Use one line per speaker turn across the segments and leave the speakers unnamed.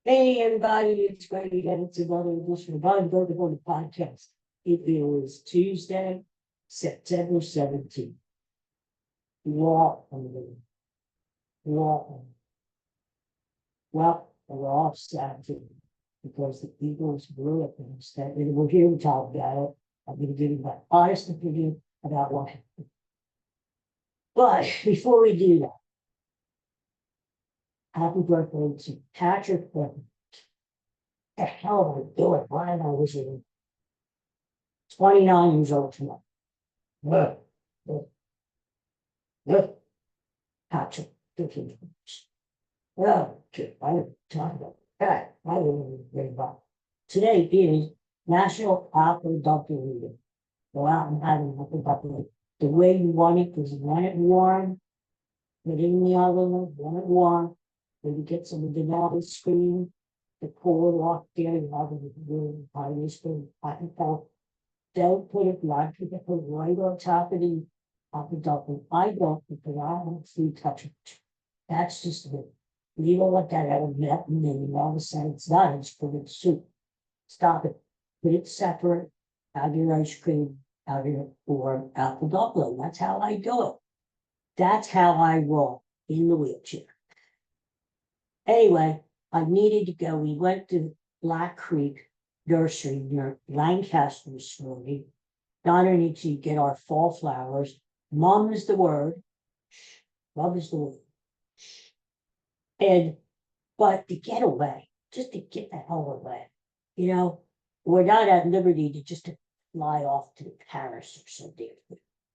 Hey, everybody, it's great to get into another edition of Unbreakable the podcast. It is Tuesday, September 17th. Welcome. Welcome. Well, we're off Saturday because the Eagles blew up instead. And we're here to talk about it. I'm going to give you my honest opinion about what happened. But before we do that, happy birthday to Patrick. What the hell am I doing? Why am I listening? 29 years old tonight. Look, look, look, Patrick, 15 years. Well, okay, I didn't talk about that. I didn't very about. Today is National Apple Dumpling Week. Go out and have an apple dumpling the way you want it, because you want it warm, put it in the oven, want it warm, maybe get some of the vanilla cream, the pour it off there, you have it really high spoon, hot and cold. Don't put it, a lot of people put it right on top of the apple dumpling. I don't, because I don't see touch it. That's just me. You don't want that out of that, and then all of a sudden it's not, it's put in soup. Stop it. Put it separate. Have your ice cream, have your warm apple dumpling. That's how I do it. That's how I roll in the wheelchair. Anyway, I needed to go. We went to Black Creek Nursery near Lancaster this morning. Donna needs to get our fall flowers. Mom is the word. Mom is the word. And, but to get away, just to get the hell away, we're not at liberty to just to fly off to Paris or something,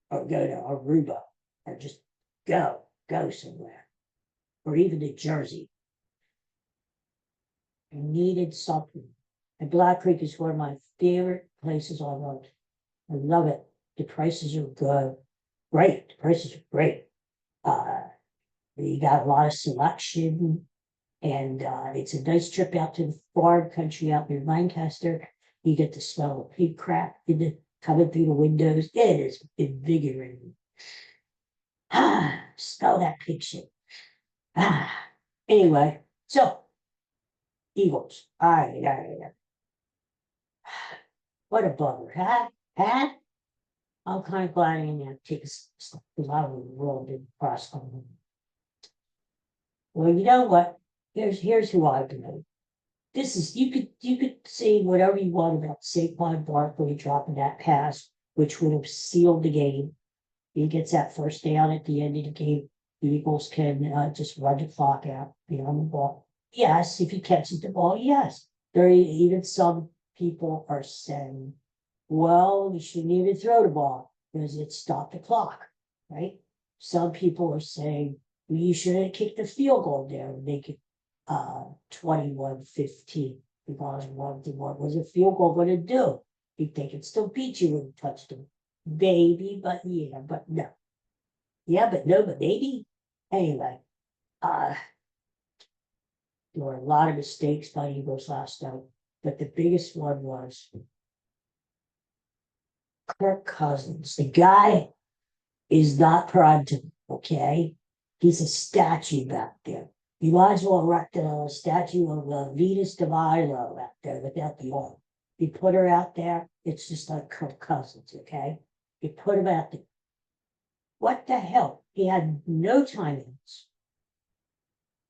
or go to Aruba, or just go somewhere, or even to Jersey. I needed something. And Black Creek is one of my favorite places on earth. I love it. The prices are good. Great. The prices are great. You got a lot of selection, and it's a nice trip out to the farm country out near Lancaster. You get to smell the pig crap coming through the windows. It is invigorating. Smell that pig shit. Anyway, so Eagles. All right. What a bummer, huh? I'm kind of glad I didn't take a step because I would have rolled in cross. Well, you know what? Here's who I believe. This is you could say whatever you want about Saquon Barkley dropping that pass, which would have sealed the game. He gets that first down at the end of the game. The Eagles can just run the clock out, be on the ball. Yes, if he catches the ball, yes. Even some people are saying, well, you shouldn't even throw the ball because it stopped the clock, right? Some people are saying, well, you should have kicked the field goal there and make it 21-15, because what was a field goal going to do? They could still beat you with a touchdown. Maybe, but yeah, but no. Yeah, but no, but maybe. Anyway, there were a lot of mistakes by Eagles last night, but the biggest one was Kirk Cousins. The guy is not proud to, okay? He's a statue back there. You might as well erect a statue of Venus de Milo out there without the arm. You put her out there, it's just like Kirk Cousins, okay? You put him out there. What the hell? He had no timeouts.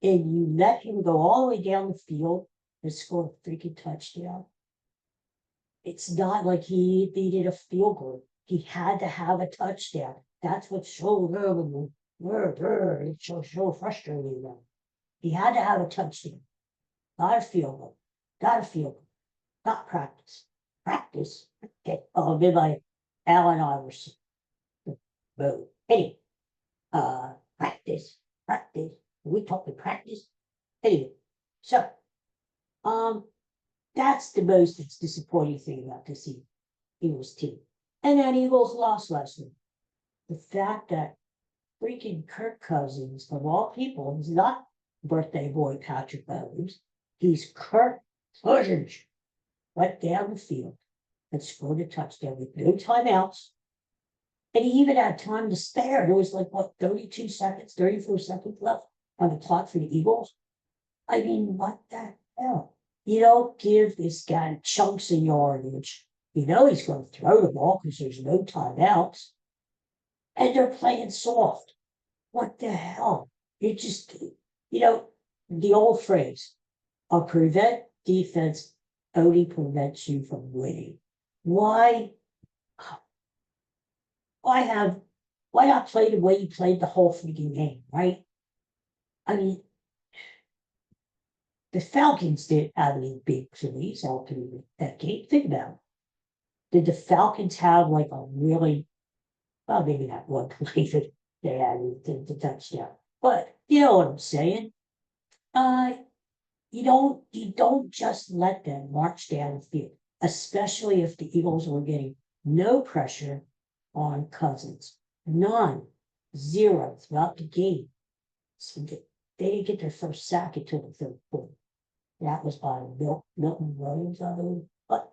And you let him go all the way down the field and score a freaking touchdown. It's not like he needed a field goal. He had to have a touchdown. That's what's so it's so frustrating though. He had to have a touchdown, not a field goal, not a field goal, not practice. Practice. Okay. Oh, a bit like Allen Iverson. Boom. Anyway, practice. We talking practice. Anyway, so that's the most disappointing thing about this Eagles team. And that Eagles lost last week. The fact that freaking Kirk Cousins, of all people, he's not birthday boy Patrick Mahomes. He's Kirk Cousins. Went down the field and scored a touchdown with no timeouts. And he even had time to spare. There was 32 seconds, 34 seconds left on the clock for the Eagles. I mean, what the hell, you don't give this guy chunks of yardage. You know he's going to throw the ball because there's no timeouts. And they're playing soft. What the hell? You just, the old phrase, a prevent defense only prevents you from winning. Why? Why have? Why not play the way you played the whole freaking game, right? I mean, the Falcons didn't have any big plays all through that game. Think about it. Did the Falcons have like a really, well, maybe not one play that they had the touchdown, but you know what I'm saying? Uh, you don't just let them march down the field, especially if the Eagles were getting no pressure on Cousins, none, zero throughout the game. So they didn't get their first sack until the third quarter. That was by Milton Williams, I believe. But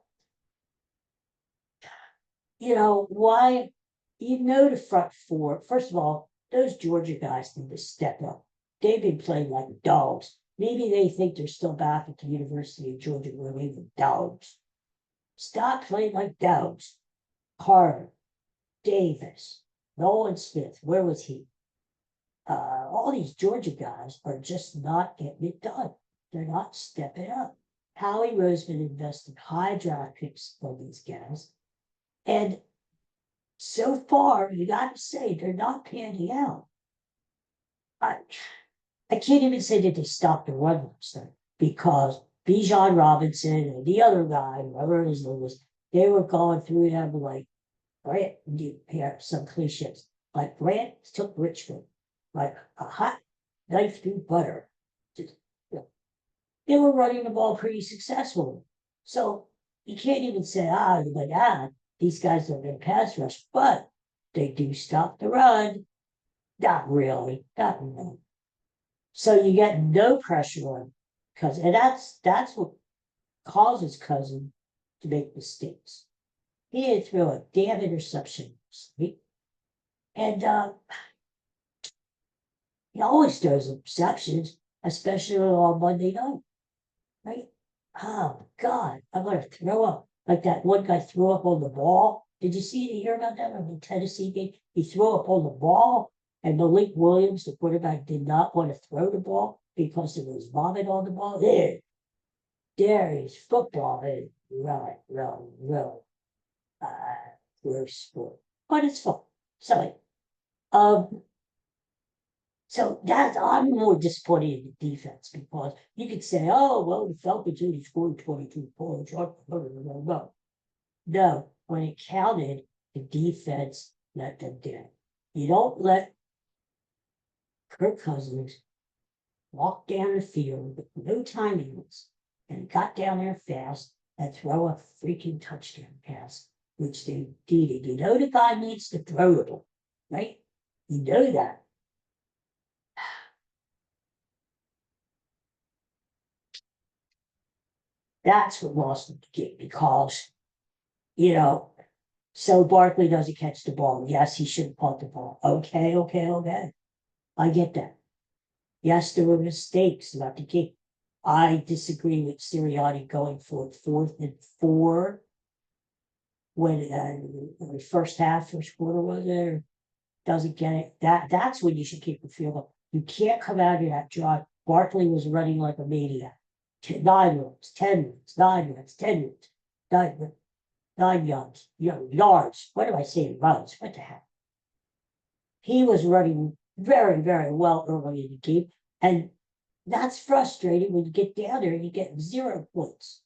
why? The front four. First of all, those Georgia guys need to step up. They've been playing like dogs. Maybe they think they're still back at the University of Georgia where they were dogs. Stop playing like dogs. Carter, Davis, Nolan Smith, where was he? All these Georgia guys are just not getting it done. They're not stepping up. Howie Roseman invested high draft picks on these guys. And so far, you got to say, they're not panning out. I can't even say that they stopped the run last night because Bijan Robinson and the other guy, whoever his name was, they were going through them like Grant, here, some cliches. Like Grant took Richmond, like a hot knife through butter. Just, they were running the ball pretty successfully. So you can't even say, these guys don't get pass rush, but they do stop the run. Not really, not really. So you get no pressure on because and that's what causes Cousin to make mistakes. He didn't throw a damn interception. And he always throws interceptions, especially on Monday night. Right? Oh God, I'm gonna throw up. Like that one guy threw up on the ball. Did you hear about that on the Tennessee game? He threw up on the ball, and Malik Williams, the quarterback, did not want to throw the ball because there was vomit on the ball. There is football. Really, really, really gross sport. But it's fun. So, um, so that's I'm more disappointed in the defense because you could say, oh, well, the Falcons only scored 22 points. No, when it counted, the defense let them down. You don't let Kirk Cousins walk down the field with no time limits and got down there fast and throw a freaking touchdown pass, which they did. You know the guy needs to throw the ball, right? You know that. That's what lost them the game because, you know, so Barkley doesn't catch the ball. Yes, he shouldn't punt the ball. Okay. I get that. Yes, there were mistakes throughout the game. I disagree with Sirianni going for 4th and 4 when the first quarter was there. Doesn't get it. That's when you should keep the field up. You can't come out of that drive. Barkley was running like a maniac. 9 runs, 10 runs, 9 runs, 10 runs, 9 yards, yards. What am I saying? Runs. What the heck? He was running very, very well early in the game. And that's frustrating when you get down there and you get 0 points.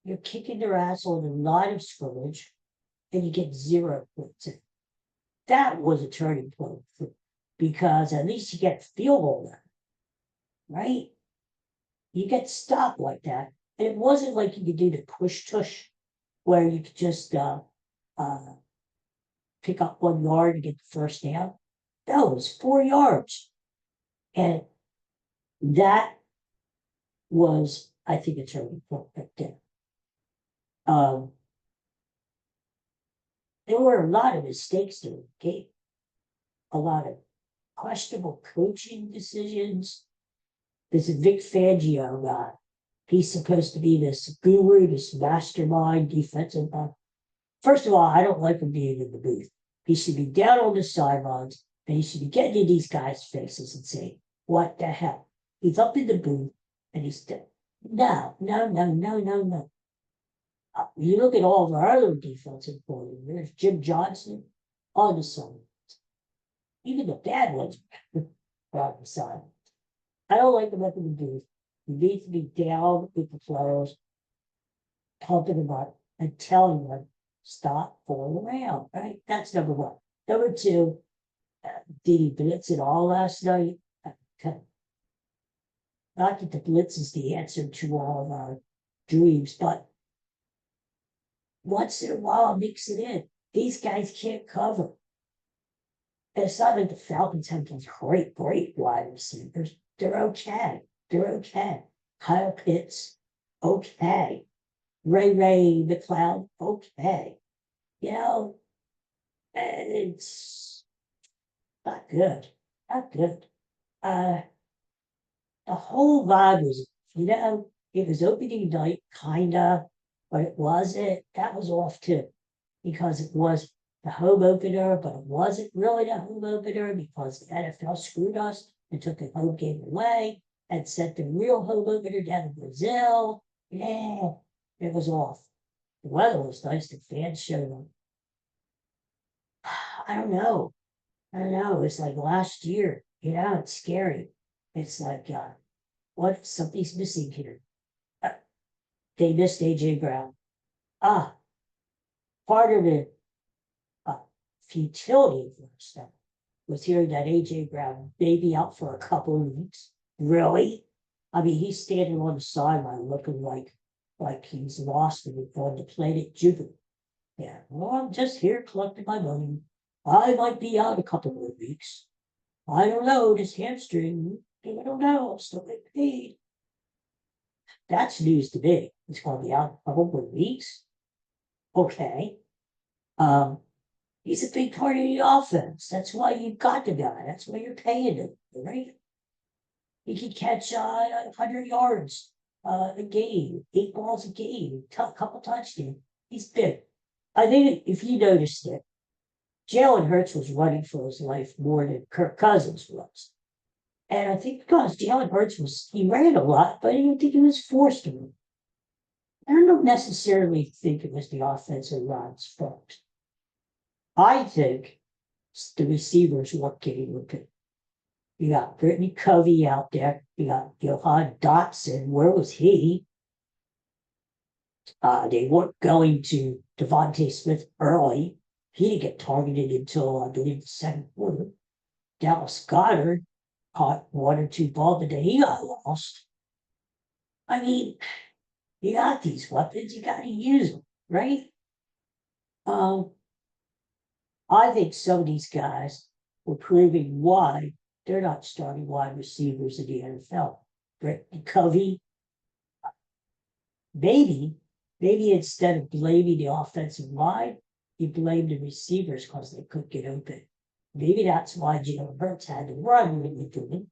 You're kicking their ass on the line of scrimmage and you get 0 points. That was a turning point because at least you get field goal there, right? You get stopped like that. And it wasn't like you could do the push tush where you could just pick up 1 yard and get the first down. That was 4 yards. And that was, I think, a turning point right there. There were a lot of mistakes during the game, a lot of questionable coaching decisions. This Vic Fangio guy, He's supposed to be this guru, this mastermind, defensive back. First of all, I don't like him being in the booth. He should be down on the sidelines and he should be getting in these guys' faces and saying, what the hell? He's up in the booth and he's dead. No, no, no, no, no, no. You look at all of our other defensive players. There's Jim Johnson on the side. Even the bad ones are on the side. I don't like him up in the booth. He needs to be down with the players, pumping them up and telling them, stop fooling around, right? That's number one. Number two, did he blitz it all last night? Not that the blitz is the answer to all of our dreams, but once in a while mix it in. These guys can't cover. And it's not like the Falcons have these great wide receivers. They're okay. They're okay. Kyle Pitts, okay. Ray McLeod, okay. You know, it's not good. Not good. The whole vibe was, it was opening night, kinda, but it wasn't. That was off too, because it was the home opener, but it wasn't really the home opener because the NFL screwed us and took the home game away and sent the real home opener down to Brazil. Yeah, it was off. The weather was nice. The fans showed up. I don't know. It's like last year. It's scary. It's like, what? Something's missing here. They missed AJ Brown. Part of the futility of this stuff was hearing that AJ Brown may be out for a couple of weeks. Really? I mean, he's standing on the sideline looking like he's lost and on the planet Jupiter. Yeah, well, I'm just here collecting my money. I might be out a couple more weeks. I don't know, this hamstring. I don't know. I'm still getting paid. That's news to me. It's going to be out a couple more weeks. Okay. He's a big part of the offense. That's why you got the guy. That's why you're paying him, right? He can catch 100 yards a game, 8 balls a game, a couple touchdowns. He's big. I think if you noticed it, Jalen Hurts was running for his life more than Kirk Cousins was. And I think because Jalen Hurts he ran a lot, but I didn't think he was forced to run. I don't necessarily think it was the offensive line's fault. I think the receivers weren't getting open. You got Brittany Covey out there. You got Johan Dotson. Where was he? They weren't going to Devontae Smith early. He didn't get targeted until, I believe, the second quarter. Dallas Goedert caught 1 or 2 balls, but then he got lost. I mean, you got these weapons. You got to use them, right? I think some of these guys were proving why they're not starting wide receivers in the NFL. Brittany Covey, maybe instead of blaming the offensive line, you blame the receivers because they couldn't get open. Maybe that's why Jalen Hurts had to run when he did.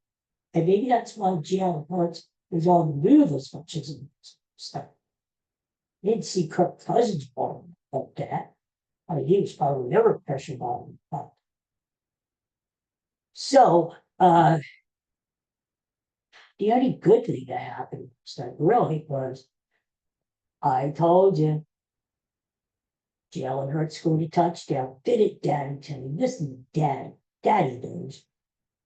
And maybe that's why Jalen Hurts was on the move as much as he was. You didn't see Kirk Cousins ball like that. I mean, he was probably never pressured on him. So, the only good thing that happened really was, I told you, Jalen Hurts scored a touchdown. Did it, Daddy? Tell me, this is Daddy knows.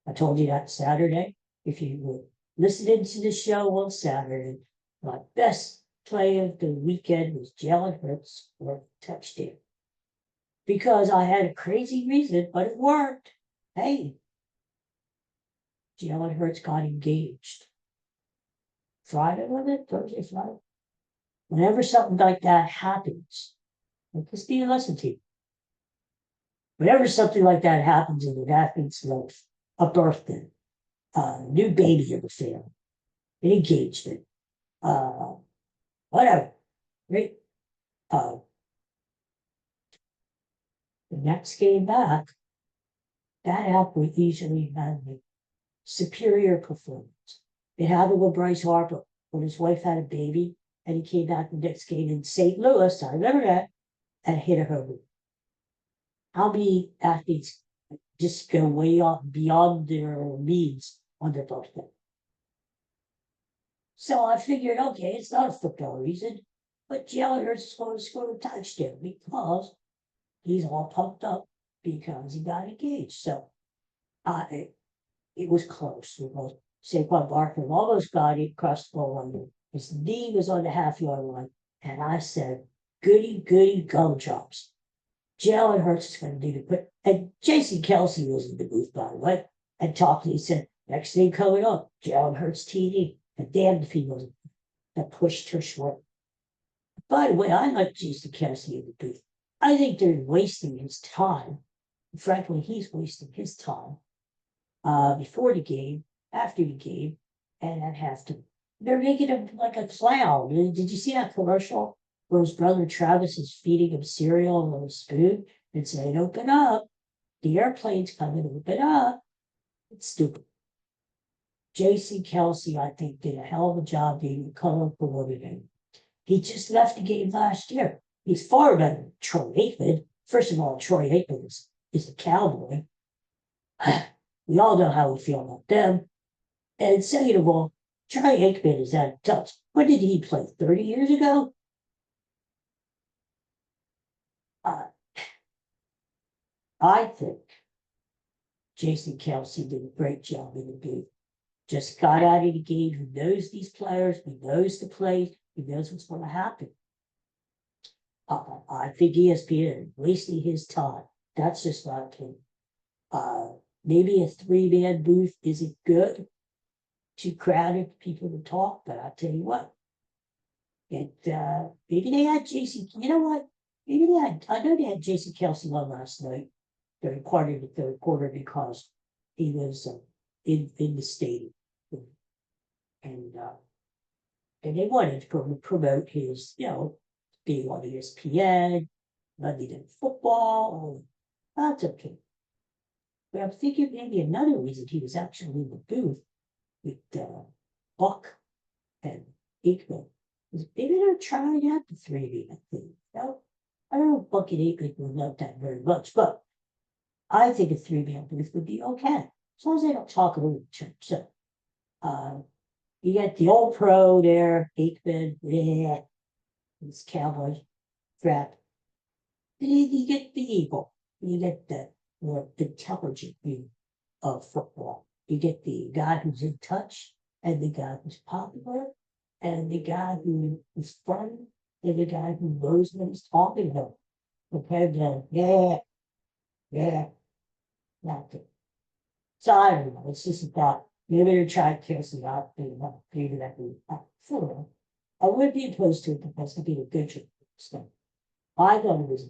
I told you that Saturday. If you were listening to the show on Saturday, my best play of the weekend was Jalen Hurts for a touchdown. Because I had a crazy reason, but it worked. Hey, Jalen Hurts got engaged. Friday, was it? Thursday, Friday? Whenever something like that happens, just be a lesson to you. Whenever something like that happens in an athlete's life, a birthday, new baby in the family, an engagement, whatever, right? The next game back, that athlete usually had a superior performance. It happened with Bryce Harper. when his wife had a baby, and he came back the next game in St. Louis, I remember that, and hit a home run. How many athletes just go way off beyond their means on their birthday? So I figured, okay, it's not a football reason, but Jalen Hurts is going to score a touchdown because he's all pumped up because he got engaged. So it was close. It was Saquon Barkley almost got it across the goal line. His knee was on the half-yard line, and I said, "Goody, goody gumdrops." Jalen Hurts is going to do the put. And Jason Kelsey was in the booth, by the way, and talked. He said, "Next thing coming up, Jalen Hurts TD." And damn if he wasn't. That pushed her short. By the way, I like Jason Kelsey in the booth. I think they're wasting his time. Frankly, he's wasting his time before the game, after the game, and at halftime. They're making him like a clown. Did you see that commercial where his brother Travis is feeding him cereal with a spoon and saying, "Open up, the airplane's coming, open up"? It's stupid. Jason Kelsey, I think, did a hell of a job being a color coordinator. He just left the game last year. He's far better than Troy Aikman. First of all, Troy Aikman is a cowboy. We all know how we feel about them. And second of all, Troy Aikman is out of touch. When did he play? 30 years ago? I think Jason Kelsey did a great job in the booth. Just got out of the game. Who knows these players? Who knows the plays? Who knows what's going to happen? I think ESPN is wasting his time. That's just my opinion. Maybe a 3-man booth isn't good. Too crowded for people to talk, but I'll tell you what. Maybe they had Jason. You know what? Maybe they had. I know they had Jason Kelsey on last night during part of the third quarter because he was in the stadium, and they wanted to promote his, being on ESPN, Monday Night Football. That's okay. But I'm thinking maybe another reason he was actually in the booth with Buck and Aikman is maybe they're trying out the 3-man thing. I don't know if Buck and Aikman would love that very much, but I think a 3-man booth would be okay. As long as they don't talk over each other. So you get the old pro there, Aikman, this Cowboy crap. And you get the Eagle. You get the more intelligent view of football. You get the guy who's in touch, and the guy who's popular, and the guy who is fun, and the guy who knows what he's talking about. Compared to, nothing. So I don't know. It's just a thought. Maybe they're trying to cancel out. Maybe that would be. I would be opposed to it because it'd be a good stuff. I thought it was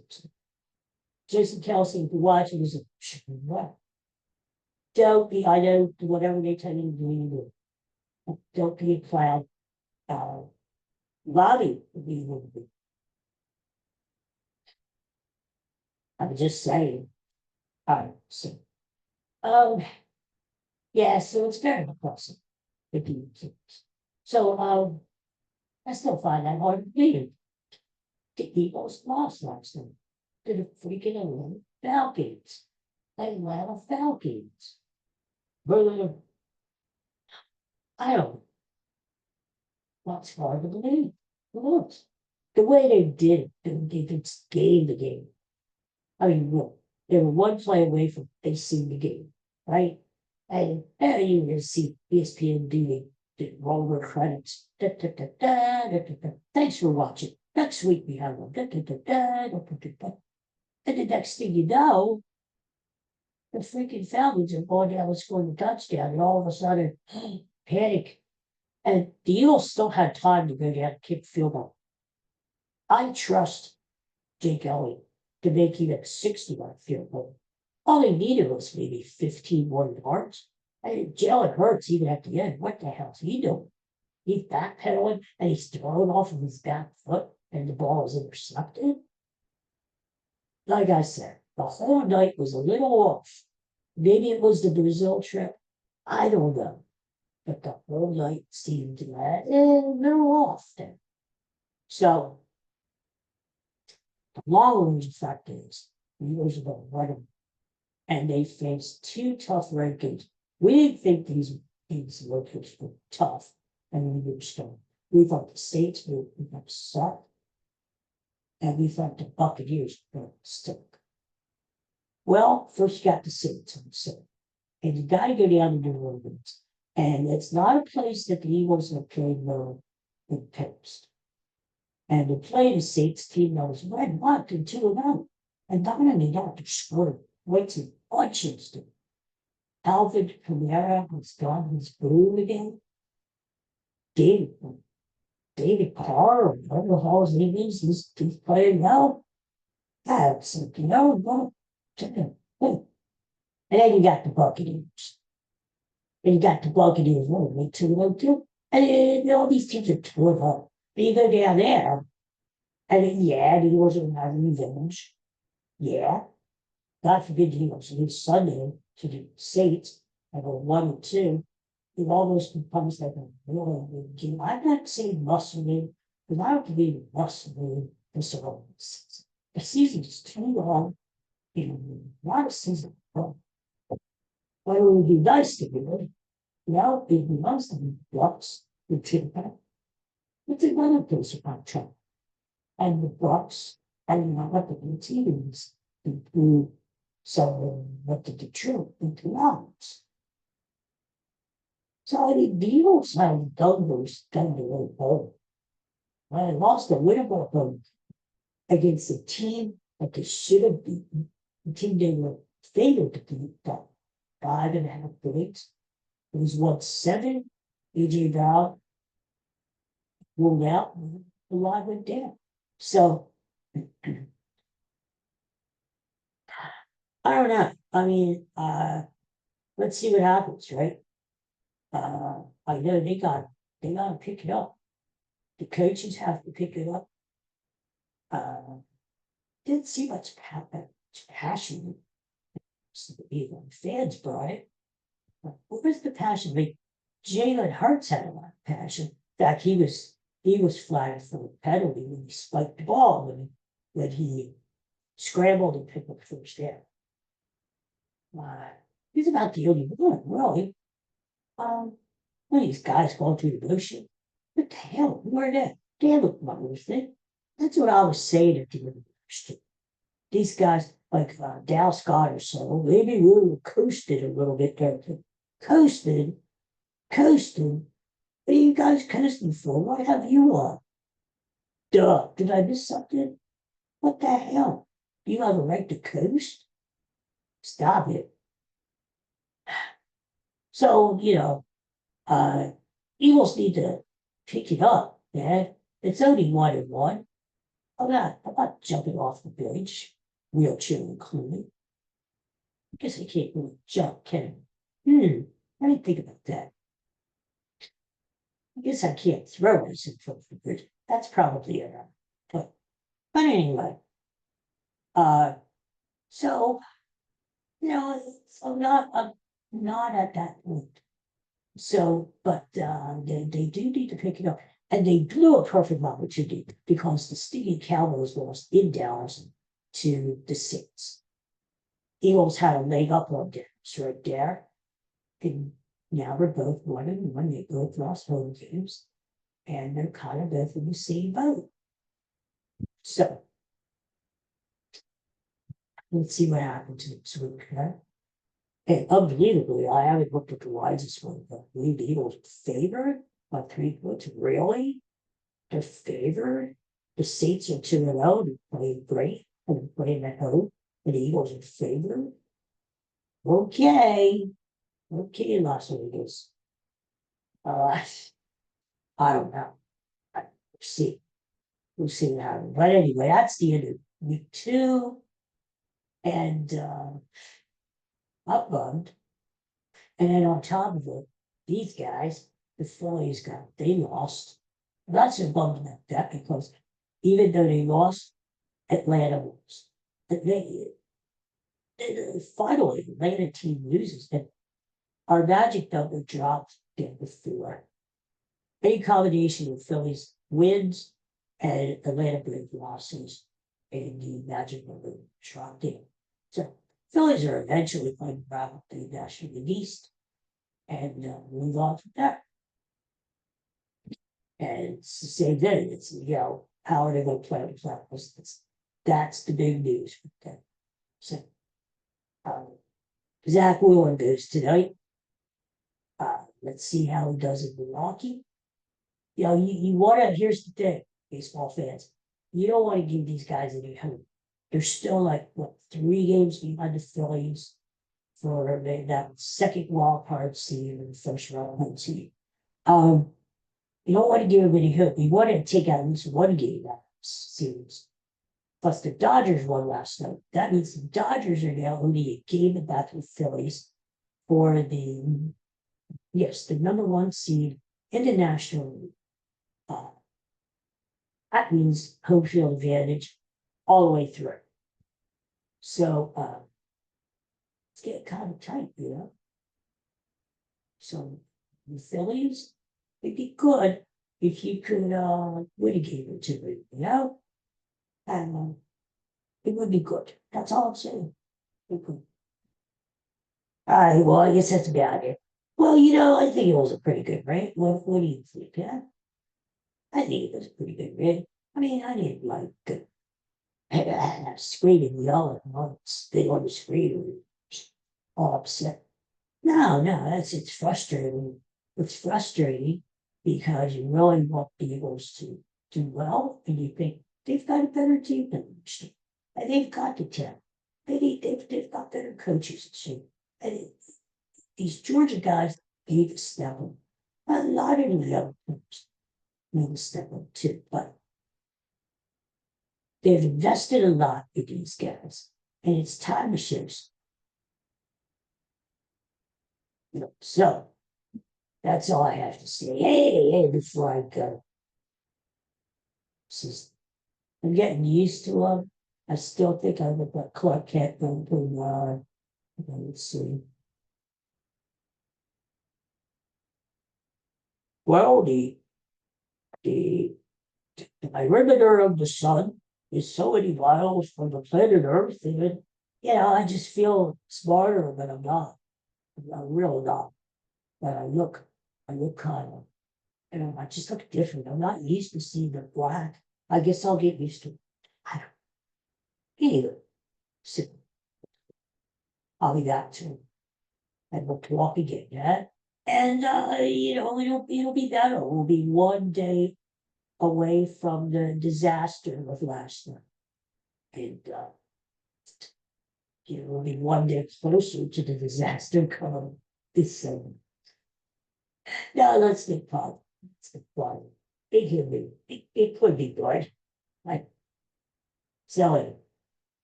Jason Kelsey, if you watch it, was what? Don't be, I know whatever they tell you to do, don't be a clown. Lobby would be able to be. I'm just saying. All right, so yeah, so it's very depressing. So I still find that hard to believe. The Eagles lost last night to the freaking Atlanta Falcons. Atlanta Falcons. Brother, I don't know. What's hard to believe? Look, the way they did it, they just gave the game. I mean, look, they were one play away from facing the game, right? And you can see ESPN doing the roller credits. Da, da, da, da, da, da, da. Thanks for watching. Next week we have one. Da, da, da, da, da, da, da. And the next thing you know, the freaking Falcons are going down and scoring a touchdown, and all of a sudden, panic. And the Eagles still had time to go down and kick field goal. I trust Jake Elliott to make even a 60-yard field goal. All he needed was maybe 15 more yards. And Jalen Hurts, even at the end, what the hell is he doing? He's backpedaling and he's throwing off of his back foot, and the ball is intercepted. Like I said, the whole night was a little off. Maybe it was the Brazil trip. I don't know. but the whole night seemed to let little off then. So the long range effect is the Eagles are going to let them, and they faced two tough rankings. We didn't think these rankings were tough, and we were strong. We thought the Saints were going to suck, and we thought the Buccaneers were going to suck. Well, first you got the Saints on the side, and you got to go down to New Orleans, and it's not a place that the Eagles have played well in the past. And to play the Saints team that was red hot and 2-0, and not only that, they scored points in bunches. Alvin Kamara was gone, he's blue again. David Carr, or whatever the hell his name is, he's playing well. That's no. And then you got the Buccaneers. And you got the Buccaneers, what, they 2-0 too? And all these teams are 2-0. But you go down there, and yeah, the Eagles are having revenge. Yeah. God forbid the Eagles lose Sunday to the Saints and go 1-2. It almost becomes like a really big game. I'm not saying muscle in, because I don't believe in muscle in this whole season. The season is too long. Not a season. Well, it would be nice to be good. Now, it'd be nice to be Bucks with Tim Pat. It's another place about Trump. And the Bucks, I don't know what the teams improve some what the Detroit into rounds. So I mean, the Eagles have done the way home. When they lost the winnable home against a team that they should have beaten, the team they were favored to beat, but 5.5 points. It was 1-7. AJ Brown ruled out, and the line went down. So I don't know. I mean, let's see what happens, right? I know they got to pick it up. The coaches have to pick it up. Didn't see much passion. Even fans brought it. What was the passion? Like Jalen Hurts had a lot of passion. In fact, he was flagged for a penalty when he spiked the ball when he scrambled and picked up the first down. He's about the only one, really. One of these guys going through the motion. What the hell? Where that? They look worth it. That's what I was saying at the university. These guys, like Dallas Scott or so, maybe we were coasted a little bit there. Coasted. What are you guys coasting for? What have you on? Duh. Did I miss something? What the hell? You have a right to coast? Stop it. So, Eagles need to pick it up, man. It's only 1-1. I'm not jumping off the bridge, wheelchair included. I guess I can't really jump, can I? I didn't think about that. I guess I can't throw myself off the bridge. That's probably it. But anyway, so I'm not at that point. So, but they do need to pick it up. And they blew a perfect opportunity because the stinking Cowboys lost in Dallas to the Saints. Eagles had a leg up on Dallas right there. And now they're both 1-1. They both lost home games. And they're kind of both in the same boat. So, let's see what happens next week. Huh? And unbelievably, I haven't looked at the lines this morning, but I believe the Eagles are favored by 3 points. Really? They're favored? The Saints are 2-0. They're playing great. And they're playing at home. And the Eagles are favored? Okay, Las Vegas. I don't know. We'll see. We'll see what happens. But anyway, that's the end of week 2. And upbummed. And then on top of it, these guys, the Phillies they lost. That's just bummed about that because even though they lost, Atlanta wins. Finally, Atlanta team loses, and our magic number dropped get before. Any combination of Phillies wins and Atlanta Braves losses in the Magic Number Shot game. So Phillies are eventually going to wrap up the National League East and move on from there. And it's the same thing. It's, how are they going to play the playoffs? That's the big news. Okay. So, Zach Wheeler goes tonight. Let's see how he does in Milwaukee. You want to, here's the thing, baseball fans. You don't want to give these guys any hope. They're still like, 3 games behind the Phillies for that second wild card seed and the first round home team. You don't want to give them any hope. You want to take out at least 1 game that series. Plus, the Dodgers won last night. That means the Dodgers are now only a game back with Phillies for the number 1 seed in the National League. That means home field advantage all the way through. So it's getting kind of tight, So the Phillies, it'd be good if you could win a game or 2, and it would be good. That's all I'm saying. It could. All right, well, I guess that's about it. Well, I think it was a pretty good rate. What do you think? Yeah, I think it was a pretty good rate. I mean, I didn't like screaming, yelling, they on the screen, all upset. No, it's frustrating. It's frustrating because you really want the Eagles to do well, and you think they've got a better team than them, and they've got the talent. They've got better coaches, and these Georgia guys need to step up. A lot of the other teams need to step up too, but they've invested a lot in these guys, and it's time to shift. So that's all I have to say. Hey, before I go, I'm getting used to them. I still think I look like Clark Kent going on. Let's see. Well, the perimeter of the sun is so many miles from the planet Earth, and I just feel smarter, but I'm not. I'm really not. But I look kind of, I just look different. I'm not used to seeing the black. I guess I'll get used to it. I don't. Anyway, so I'll be back to and we'll talk again, yeah. And it'll be better. We'll be 1 day away from the disaster of last night. And we'll be 1 day closer to the disaster coming this summer. Now let's get positive. It could be good. Like, so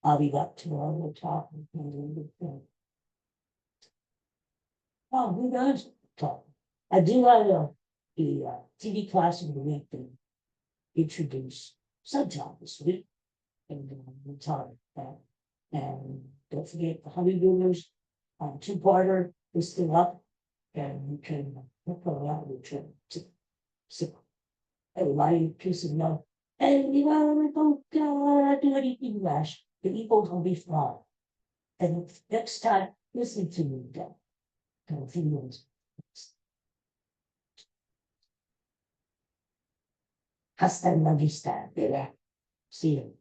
I'll be back tomorrow. We'll talk. Oh, who knows? Talk. I do have the TV class of the week to introduce sometime this week, and we'll talk about that. And don't forget the honeymooners 2-parter is still up, and you can look around the trip. So everybody peace and love. And we don't do anything rash. The people will be fine. And next time, listen to me again. Hasta la vista, baby. See you.